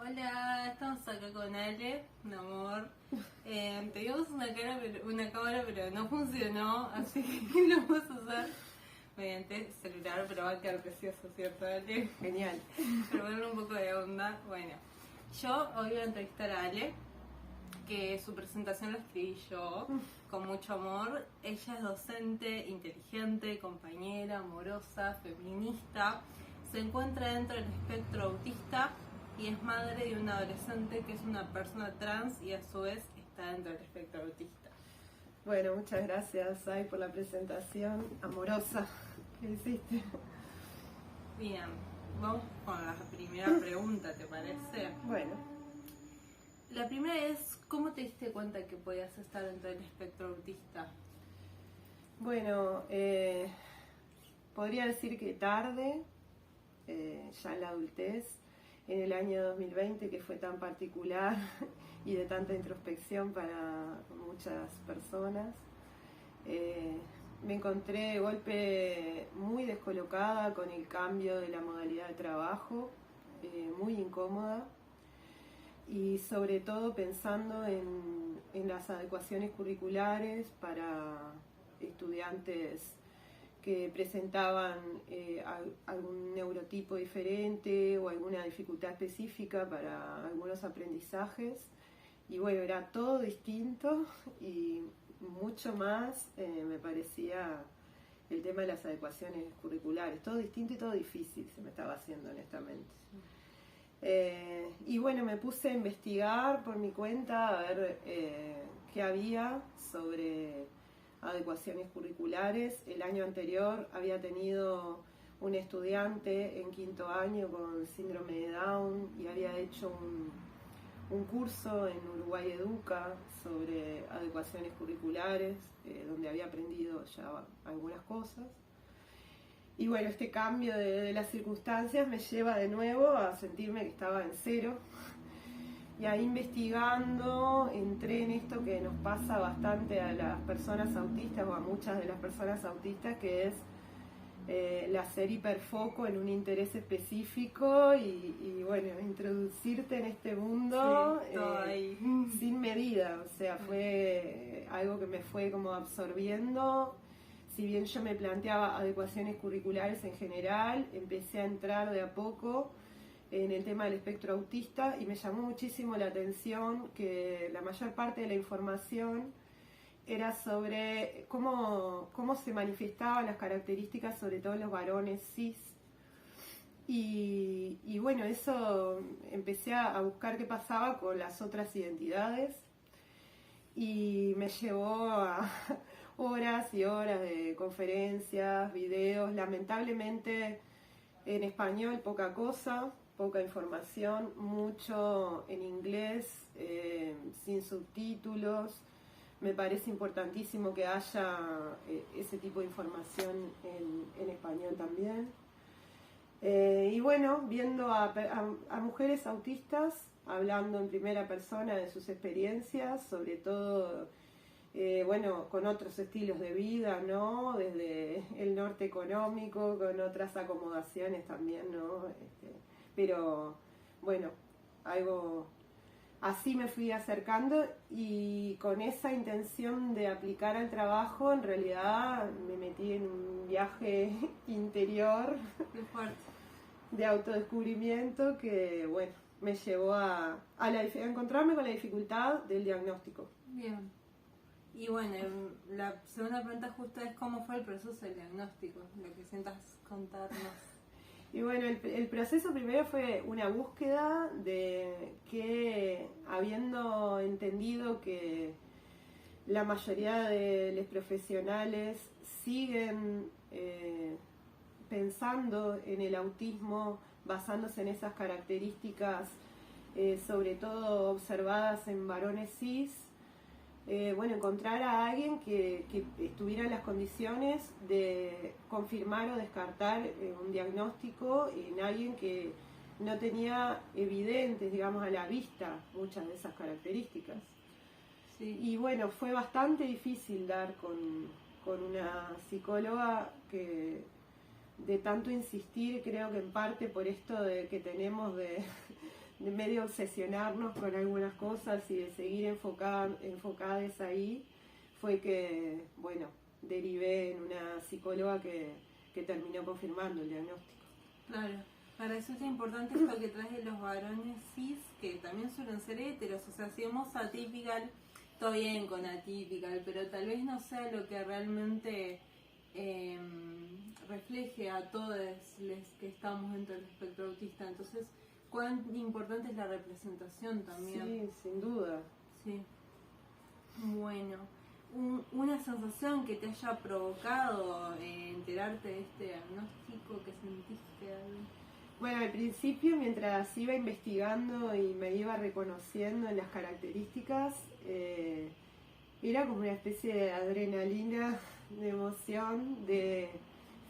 Hola, estamos acá con Ale, mi amor. Teníamos una cámara, pero no funcionó, así que lo vamos a usar mediante celular, pero va a quedar precioso, ¿cierto, Ale? Genial. Pero ponerle un poco de onda. Bueno, yo hoy voy a entrevistar a Ale, que su presentación la escribí yo, con mucho amor. Ella es docente, inteligente, compañera, amorosa, feminista. Se encuentra dentro del espectro autista y es madre de un adolescente que es una persona trans y a su vez está dentro del espectro autista. Bueno, muchas gracias, Ay, por la presentación amorosa que hiciste. Bien, vamos con la primera pregunta, ¿te parece? Bueno, La primera es, ¿cómo te diste cuenta que podías estar dentro del espectro autista? bueno, podría decir que tarde, ya en la adultez, en el año 2020, que fue tan particular y de tanta introspección para muchas personas. Me encontré de golpe muy descolocada con el cambio de la modalidad de trabajo, muy incómoda y sobre todo pensando en las adecuaciones curriculares para estudiantes que presentaban algún neurotipo diferente o alguna dificultad específica para algunos aprendizajes. Y bueno, era todo distinto y mucho más me parecía el tema de las adecuaciones curriculares. Todo distinto y todo difícil se me estaba haciendo, honestamente. Y bueno, me puse a investigar por mi cuenta a ver qué había sobre adecuaciones curriculares. El año anterior había tenido un estudiante en quinto año con síndrome de Down y había hecho un curso en Uruguay Educa sobre adecuaciones curriculares, donde había aprendido ya algunas cosas. Y bueno, este cambio de las circunstancias me lleva de nuevo a sentirme que estaba en cero. Y ahí investigando entré en esto que nos pasa bastante a las personas autistas o a muchas de las personas autistas, que es el hacer hiperfoco en un interés específico y bueno, introducirte en este mundo sin medida. O sea, fue algo que me fue como absorbiendo. Si bien yo me planteaba adecuaciones curriculares en general, empecé a entrar de a poco en el tema del espectro autista y me llamó muchísimo la atención que la mayor parte de la información era sobre cómo se manifestaban las características, sobre todo en los varones cis. Y bueno, eso empecé a buscar qué pasaba con las otras identidades y me llevó a horas y horas de conferencias, videos, lamentablemente en español poca cosa, poca información, mucho en inglés, sin subtítulos. Me parece importantísimo que haya ese tipo de información en español también. Y bueno, viendo a mujeres autistas hablando en primera persona de sus experiencias, sobre todo bueno, con otros estilos de vida, ¿no? Desde el norte económico, con otras acomodaciones también, ¿no? Pero bueno, algo así me fui acercando y con esa intención de aplicar al trabajo, en realidad me metí en un viaje interior de autodescubrimiento que, bueno, me llevó a encontrarme con la dificultad del diagnóstico. Bien. Y bueno, la segunda pregunta justo es cómo fue el proceso del diagnóstico, lo que sientas contarnos. Y bueno, el proceso primero fue una búsqueda de que, habiendo entendido que la mayoría de los profesionales siguen pensando en el autismo, basándose en esas características, sobre todo observadas en varones cis, bueno, encontrar a alguien que estuviera en las condiciones de confirmar o descartar un diagnóstico en alguien que no tenía evidentes, digamos, a la vista muchas de esas características. Sí. Y bueno, fue bastante difícil dar con una psicóloga que, de tanto insistir, creo que en parte por esto que tenemos de de medio obsesionarnos con algunas cosas y de seguir enfocadas ahí, fue que, bueno, derivé en una psicóloga que terminó confirmando el diagnóstico. Claro, para eso es importante esto que traes de los varones cis, que también suelen ser heteros, o sea, si vemos atypical, todo bien con atypical, pero tal vez no sea lo que realmente refleje a todos los que estamos dentro del espectro autista. Entonces, cuán importante es la representación también. Sí, sin duda. Sí. Bueno, una sensación que te haya provocado enterarte de este diagnóstico, que sentiste algo. Bueno, al principio, mientras iba investigando y me iba reconociendo en las características, era como una especie de adrenalina, de emoción, de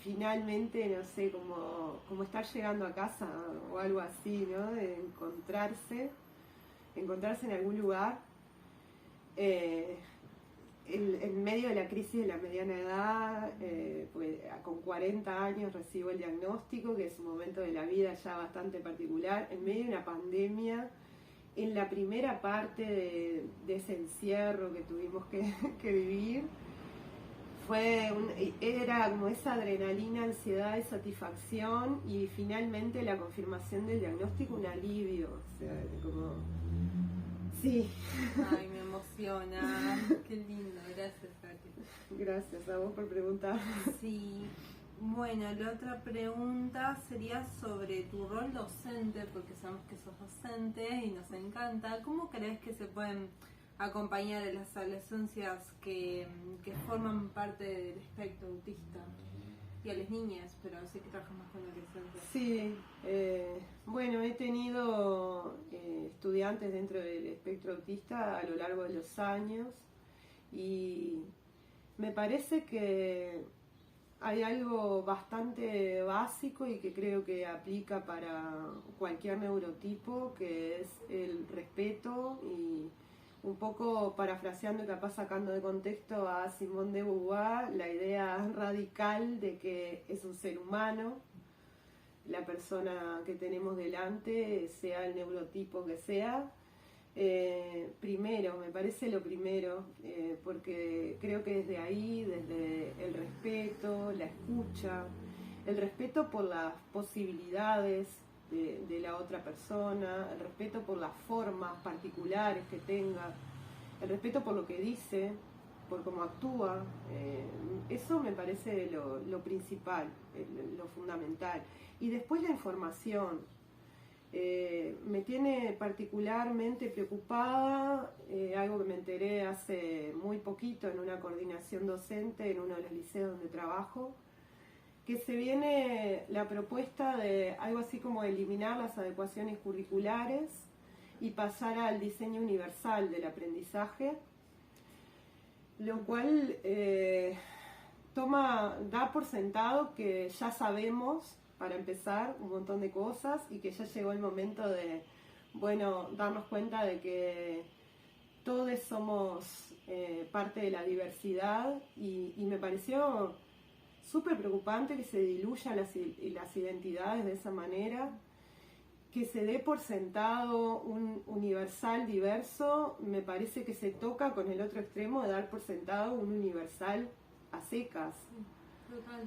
finalmente, no sé, como estar llegando a casa o algo así, ¿no? De encontrarse en algún lugar. En medio de la crisis de la mediana edad, pues, con 40 años recibo el diagnóstico, que es un momento de la vida ya bastante particular, en medio de una pandemia, en la primera parte de ese encierro que tuvimos que vivir. Era como esa adrenalina, ansiedad y satisfacción, y finalmente la confirmación del diagnóstico, un alivio, o sea, como... Sí. Ay, me emociona. Qué lindo, gracias, Katy. Gracias a vos por preguntar. Sí. Bueno, la otra pregunta sería sobre tu rol docente, porque sabemos que sos docente y nos encanta. ¿Cómo crees que se pueden acompañar a las adolescencias que forman parte del espectro autista? Y a las niñas, pero sé que trabajas más con adolescentes. Sí, bueno, he tenido estudiantes dentro del espectro autista a lo largo de los años, y me parece que hay algo bastante básico y que creo que aplica para cualquier neurotipo, que es el respeto, y un poco parafraseando y capaz sacando de contexto a Simone de Beauvoir, la idea radical de que es un ser humano, la persona que tenemos delante, sea el neurotipo que sea. Primero, me parece lo primero, porque creo que desde ahí, desde el respeto, la escucha, el respeto por las posibilidades de la otra persona, el respeto por las formas particulares que tenga, el respeto por lo que dice, por cómo actúa, eso me parece lo principal, lo fundamental. Y después la información. Me tiene particularmente preocupada, algo que me enteré hace muy poquito en una coordinación docente en uno de los liceos donde trabajo, que se viene la propuesta de algo así como eliminar las adecuaciones curriculares y pasar al diseño universal del aprendizaje, lo cual da por sentado que ya sabemos, para empezar, un montón de cosas, y que ya llegó el momento de, bueno, darnos cuenta de que todos somos parte de la diversidad, y me pareció súper preocupante que se diluyan las identidades de esa manera, que se dé por sentado un universal diverso. Me parece que se toca con el otro extremo de dar por sentado un universal a secas. Total.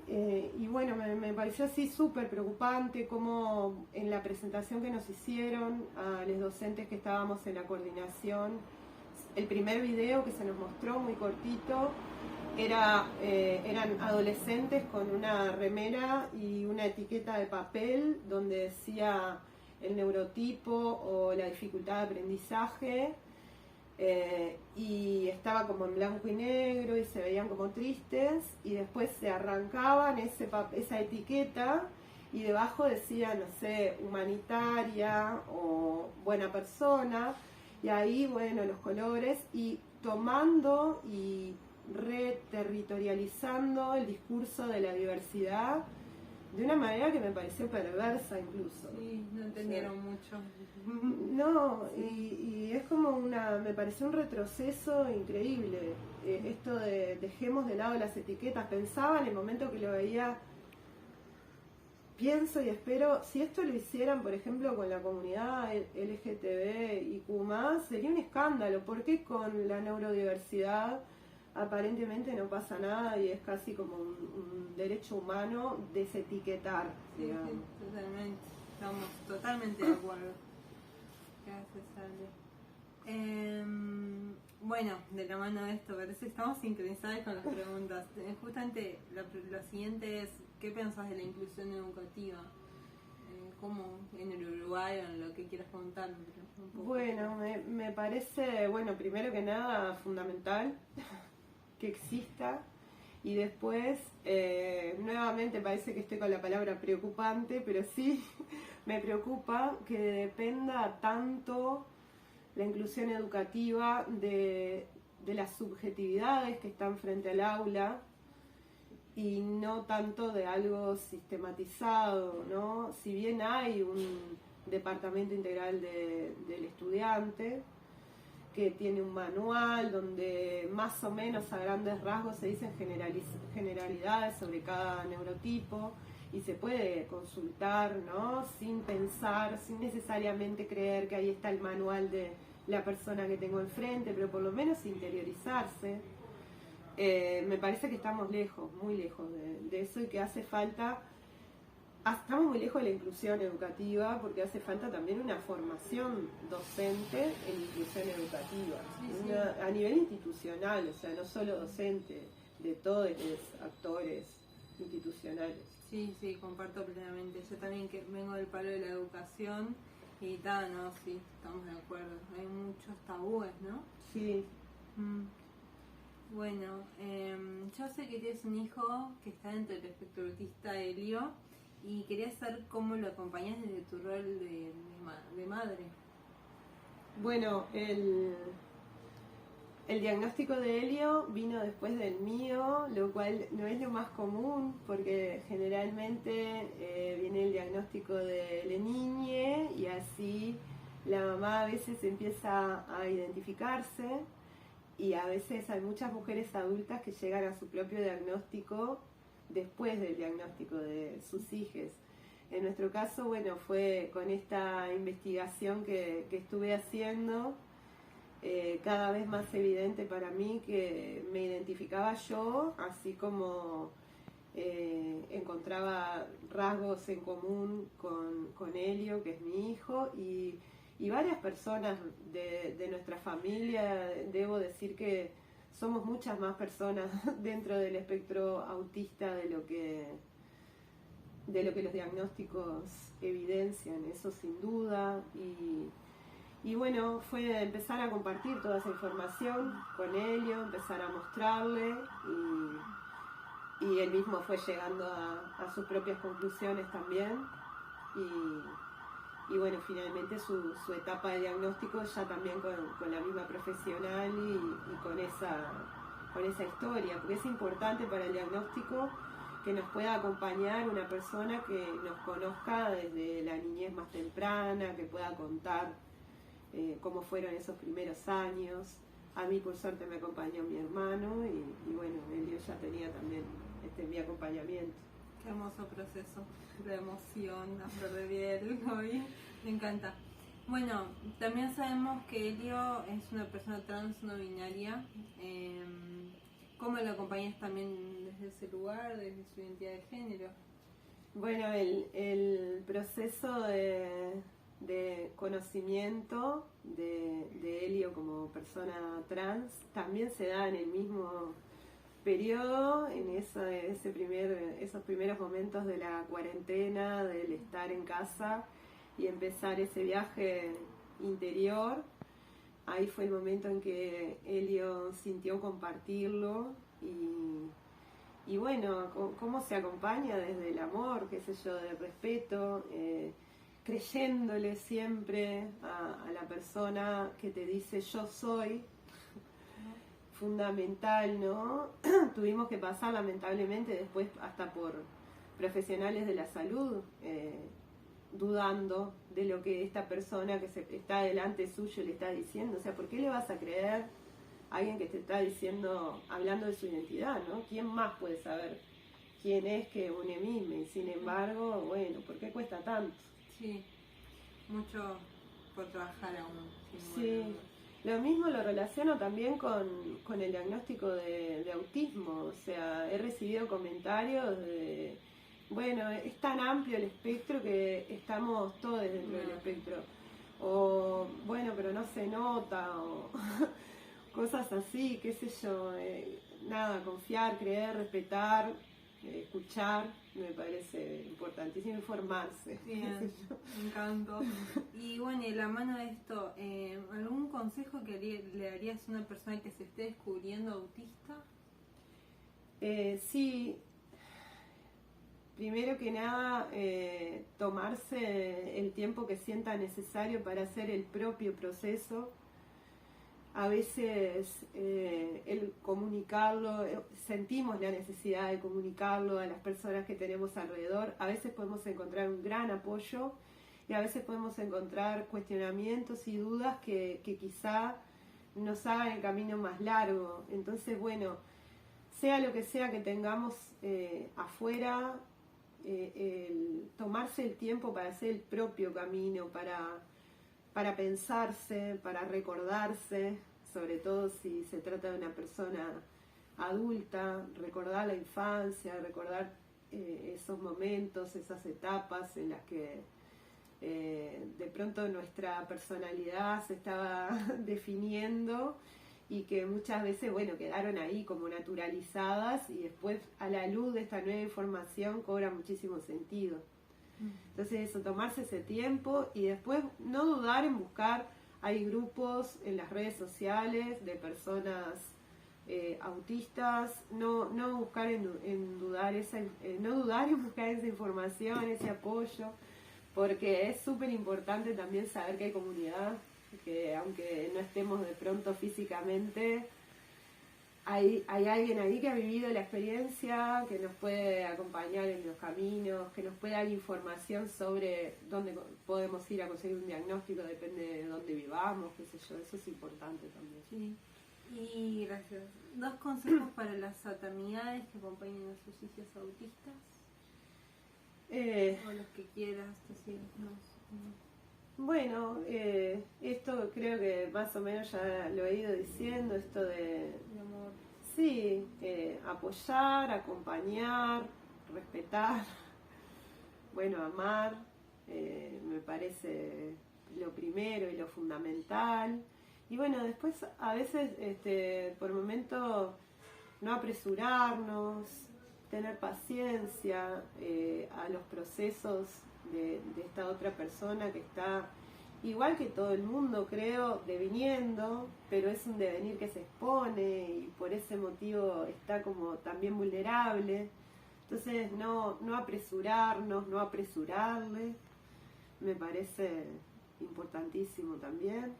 Y bueno, me pareció así súper preocupante como en la presentación que nos hicieron a los docentes que estábamos en la coordinación, el primer video que se nos mostró, muy cortito, eran adolescentes con una remera y una etiqueta de papel donde decía el neurotipo o la dificultad de aprendizaje, y estaba como en blanco y negro y se veían como tristes, y después se arrancaban esa etiqueta y debajo decía, no sé, humanitaria o buena persona, y ahí, bueno, los colores, y tomando y reterritorializando el discurso de la diversidad de una manera que me pareció perversa incluso. Sí, no entendieron mucho. No, y es como me pareció un retroceso increíble, esto de dejemos de lado las etiquetas. Pensaba en el momento que lo veía pienso y espero, si esto lo hicieran, por ejemplo, con la comunidad LGTB y Q+, sería un escándalo. ¿Por qué con la neurodiversidad aparentemente no pasa nada y es casi como un derecho humano desetiquetar, digamos? Sí, totalmente. Estamos totalmente de acuerdo. Gracias, Ale. Bueno, de la mano de esto, parece que estamos sincronizadas con las preguntas. Justamente la siguiente es, ¿qué pensás de la inclusión educativa? ¿Cómo en el Uruguay o en lo que quieras contarme? Bueno, me parece, bueno, primero que nada, fundamental que exista. Y después, nuevamente parece que estoy con la palabra preocupante, pero sí me preocupa que dependa tanto la inclusión educativa de las subjetividades que están frente al aula y no tanto de algo sistematizado, ¿no? Si bien hay un departamento integral del estudiante, que tiene un manual donde más o menos a grandes rasgos se dicen generalidades sobre cada neurotipo y se puede consultar, ¿no? Sin pensar, sin necesariamente creer que ahí está el manual de la persona que tengo enfrente, pero por lo menos interiorizarse. Me parece que estamos lejos, muy lejos de eso y que hace falta. Estamos muy lejos de la inclusión educativa porque hace falta también una formación docente en inclusión educativa, Sí. a nivel institucional, o sea, no solo docente, de todos los actores institucionales. Sí, comparto plenamente. Yo también que vengo del palo de la educación y tal, ¿no? Sí, estamos de acuerdo. Hay muchos tabúes, ¿no? Sí. Bueno, yo sé que tienes un hijo que está dentro del espectro autista, Elio, y quería saber cómo lo acompañas desde tu rol de madre. Bueno, el diagnóstico de Helio vino después del mío, lo cual no es lo más común porque generalmente viene el diagnóstico de la niña y así la mamá a veces empieza a identificarse y a veces hay muchas mujeres adultas que llegan a su propio diagnóstico después del diagnóstico de sus hijos. En nuestro caso, bueno, fue con esta investigación que estuve haciendo, cada vez más evidente para mí que me identificaba yo, así como encontraba rasgos en común con Helio, que es mi hijo, y varias personas de nuestra familia. Debo decir que somos muchas más personas dentro del espectro autista de lo que los diagnósticos evidencian, eso sin duda. Y bueno, fue empezar a compartir toda esa información con Helio, empezar a mostrarle y él mismo fue llegando a sus propias conclusiones también. Y bueno, finalmente su etapa de diagnóstico ya también con la misma profesional y con esa historia, porque es importante para el diagnóstico que nos pueda acompañar una persona que nos conozca desde la niñez más temprana, que pueda contar cómo fueron esos primeros años. A mí por suerte me acompañó mi hermano y bueno, Elio ya tenía también mi acompañamiento. Qué hermoso proceso de emoción, a flor de piel, hoy me encanta. Bueno, también sabemos que Elio es una persona trans no binaria. ¿Cómo lo acompañas también desde ese lugar, desde su identidad de género? Bueno, el proceso de conocimiento de Elio como persona trans también se da en el mismo periodo, en esos primeros momentos de la cuarentena, del estar en casa y empezar ese viaje interior. Ahí fue el momento en que Elio sintió compartirlo y bueno, cómo se acompaña desde el amor, qué sé yo, del respeto, creyéndole siempre a la persona que te dice yo soy. Fundamental, ¿no? Tuvimos que pasar lamentablemente después hasta por profesionales de la salud, dudando de lo que esta persona que está delante suyo le está diciendo. O sea, ¿por qué le vas a creer a alguien que te está diciendo, hablando de su identidad, ¿no? ¿Quién más puede saber quién es que une mime. Sin embargo, bueno, ¿por qué cuesta tanto? Sí, mucho por trabajar aún. Sí, lo mismo lo relaciono también con el diagnóstico de autismo. O sea, he recibido comentarios de, bueno, es tan amplio el espectro que estamos todos dentro del espectro. O, bueno, pero no se nota, o cosas así, qué sé yo. Nada, confiar, creer, respetar, escuchar, me parece importantísimo, informarse. Bien, me encantó. Y bueno, y de la mano de esto, ¿algún consejo que le darías a una persona que se esté descubriendo autista? Sí, primero que nada, tomarse el tiempo que sienta necesario para hacer el propio proceso. A veces el comunicarlo, sentimos la necesidad de comunicarlo a las personas que tenemos alrededor. A veces podemos encontrar un gran apoyo y a veces podemos encontrar cuestionamientos y dudas que quizá nos hagan el camino más largo. Entonces, bueno, sea lo que sea que tengamos afuera, el tomarse el tiempo para hacer el propio camino, para pensarse, para recordarse, sobre todo si se trata de una persona adulta, recordar la infancia, recordar esos momentos, esas etapas en las que de pronto nuestra personalidad se estaba definiendo y que muchas veces, bueno, quedaron ahí como naturalizadas y después a la luz de esta nueva información cobra muchísimo sentido. Entonces eso, tomarse ese tiempo y después no dudar en buscar, hay grupos en las redes sociales de personas autistas, no dudar en buscar esa información, ese apoyo, porque es súper importante también saber que hay comunidad, que aunque no estemos de pronto físicamente, hay alguien ahí que ha vivido la experiencia, que nos puede acompañar en los caminos, que nos puede dar información sobre dónde podemos ir a conseguir un diagnóstico, depende de dónde vivamos, qué sé yo, eso es importante también. Sí, y gracias. 2 consejos para las fraternidades que acompañan a sus hijos autistas. O los que quieras decirnos. Bueno, esto creo que más o menos ya lo he ido diciendo, esto de amor. Sí, apoyar, acompañar, respetar, bueno, amar, me parece lo primero y lo fundamental. Y bueno, después a veces, por momento, no apresurarnos, tener paciencia a los procesos de esta otra persona que está igual que todo el mundo, creo, deviniendo, pero es un devenir que se expone y por ese motivo está como también vulnerable. Entonces no apresurarnos, no apresurarle, me parece importantísimo también.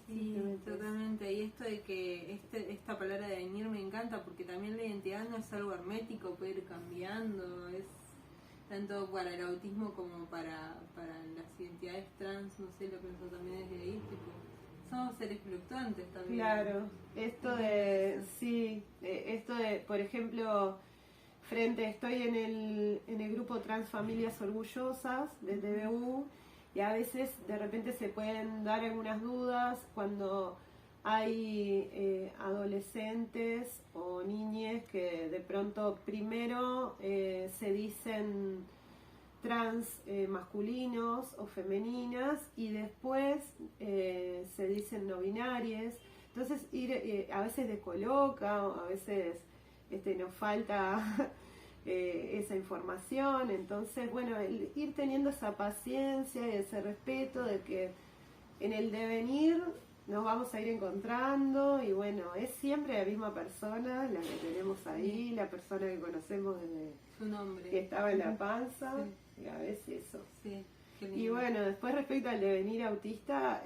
Sí, totalmente. Y esto de que esta palabra devenir me encanta porque también la identidad no es algo hermético, puede ir cambiando, es tanto para el autismo como para las identidades trans, no sé, lo pienso también desde ahí, tipo, somos seres fluctuantes también. Claro, esto de, por ejemplo, estoy en el grupo Trans Familias Orgullosas de TVU y a veces de repente se pueden dar algunas dudas cuando hay adolescentes o niñes que de pronto primero se dicen trans masculinos o femeninas y después se dicen no binarias. Entonces a veces descoloca o a veces nos falta esa información. Entonces, bueno, ir teniendo esa paciencia y ese respeto de que en el devenir nos vamos a ir encontrando y bueno, es siempre la misma persona la que tenemos ahí, la persona que conocemos desde su nombre, que estaba en la panza, sí. Y a veces eso. Sí, y bueno, después respecto al devenir autista,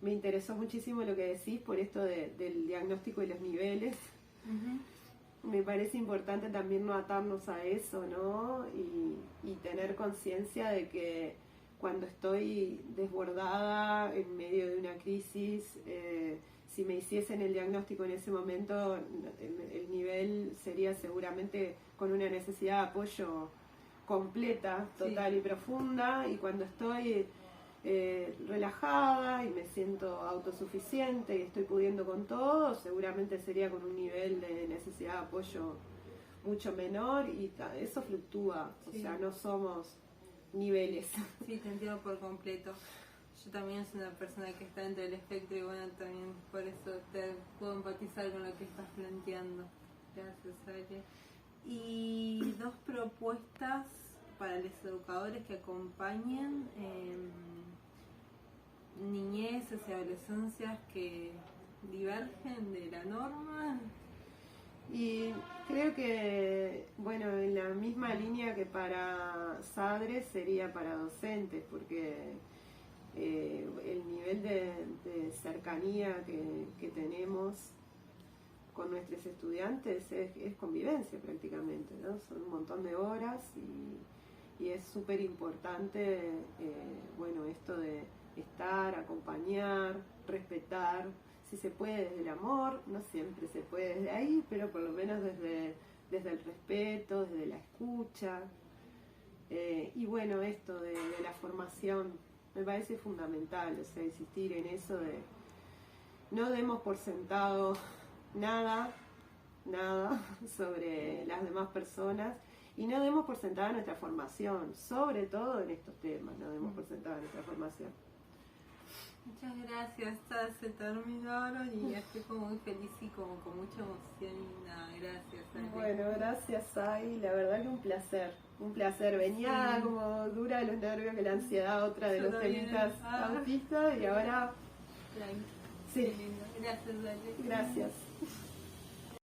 me interesó muchísimo lo que decís por esto del diagnóstico y los niveles. Me parece importante también no atarnos a eso, ¿no? Y tener conciencia de que cuando estoy desbordada en medio de una crisis, si me hiciesen el diagnóstico en ese momento, el nivel sería seguramente con una necesidad de apoyo completa, total y profunda, y cuando estoy relajada y me siento autosuficiente y estoy pudiendo con todo, seguramente sería con un nivel de necesidad de apoyo mucho menor, y eso fluctúa, o sea, no somos niveles. Sí, te entiendo por completo. Yo también soy una persona que está entre el espectro y bueno, también por eso te puedo empatizar con lo que estás planteando. Gracias, Ale. Y 2 propuestas para los educadores que acompañen niñeces y adolescencias que divergen de la norma. Y creo que, bueno, en la misma línea que para padres sería para docentes, porque el nivel de cercanía que tenemos con nuestros estudiantes es convivencia prácticamente, ¿no? Son un montón de horas y es súper importante, bueno, esto de estar, acompañar, respetar, si se puede desde el amor, no siempre se puede desde ahí, pero por lo menos desde el respeto, desde la escucha, y bueno, esto de la formación me parece fundamental, o sea, insistir en eso de no demos por sentado nada sobre las demás personas, y no demos por sentada nuestra formación, sobre todo en estos temas, no demos por sentada nuestra formación. Muchas gracias, ya se terminaron y estoy como muy feliz y como con mucha emoción y nada, gracias. Ale. Bueno, gracias, Ai, la verdad que un placer, venía como dura de los nervios, que la ansiedad, otra de los temitas autistas, y ahora... Sí. Sí, Gracias, Ale. gracias.